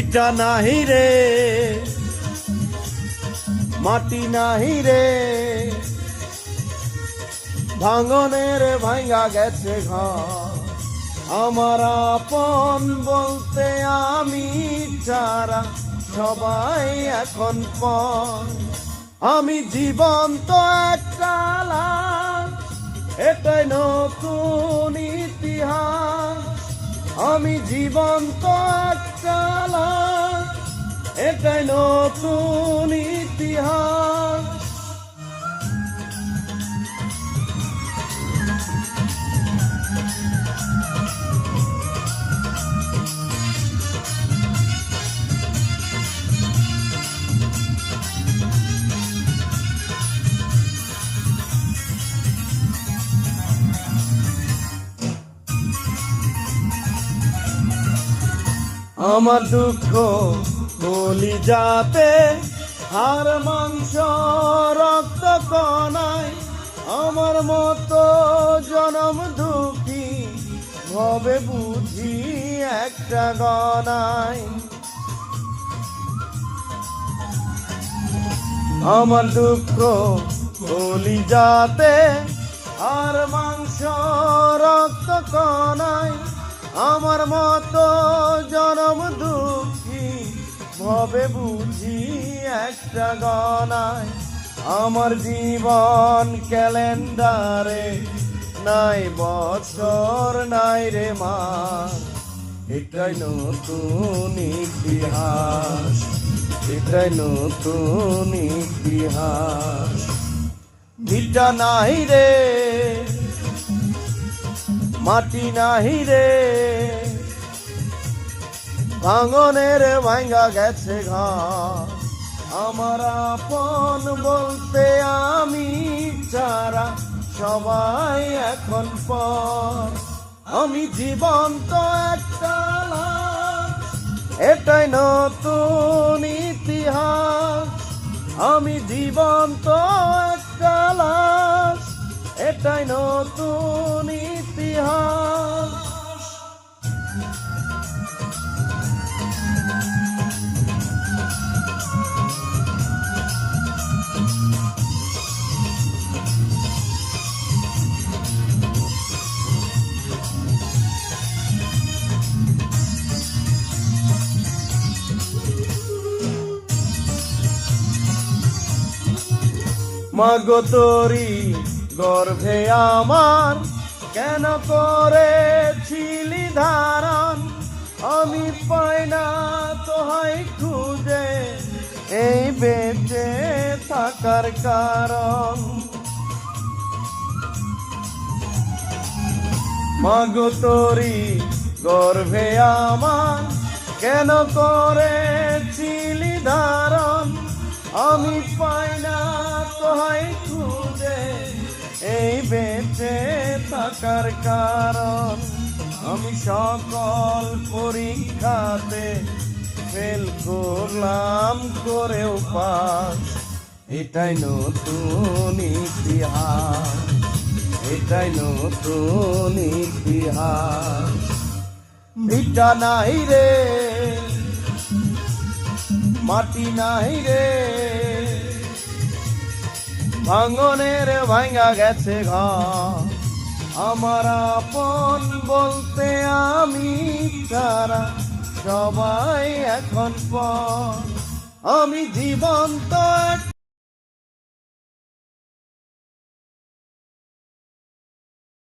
ভিটা নাহি রে, মাটি নাহি রে, ভাঙনের ভাঙ্গা গেছে ঘর। আমার আপন বলতে আমি ছাড়া সবাই এখন পর। আমি জীবন্ত একটা লাশ, এটাই নতুন ইতিহাস। আমি জীবন্ত একটা লাশ, এটাই নতুন ইতিহাস। আমার দুঃখ বলি যাতে হাড় মাংস রক্ত কণায়, আমার মতো জনম দুঃখী হবে বুঝি একটা গণায়। আমার দুঃখ বলি যাতে হাড় মাংস রক্ত কণায়, আমার মতো জনম দুঃখী হবে বুঝি একটা গণায়। আমার জীবন ক্যালেন্ডারে নাই বছর নাই রে মাস, এটাই নতুন ইতিহাস, এটাই নতুন ইতিহাস। ভিটা নাই রে, মাটি নাহি রে, ভাঙনের ভাঙ্গা গেছে ঘর। আমার আপন বলতে আমি ছাড়া সবাই এখন পর। আমি জীবন্ত একটা লাশ, এটাই নতুন ইতিহাস। আমি জীবন্ত একটা লাশ, এটাই নতুন ইতিহাস। মাগো তোরি গর্ভে আমার কেন করেছিলি ধারণ, আমি পাই না তোহাই খুঁজে এই বেঁচে থাকার কারণ। মাগো তোরি গর্ভে আমার কেন করেছিলি ধারণ, আমি পাই না তোহাই খুঁজে এই বেঁচে থাকার কারণ। আমি সকল পরীক্ষাতে ফেল করলাম করেও পাস, এটাই নতুন ইতিহাস, এটাই নতুন ইতিহাস। ভিটা নাই রে, মাটি নাই রে, ভাঙনের ভাঙ্গা গেছে ঘর। আমার আপন বলতে আমি ছাড়া সবাই এখন পর। আমি জীবন্ত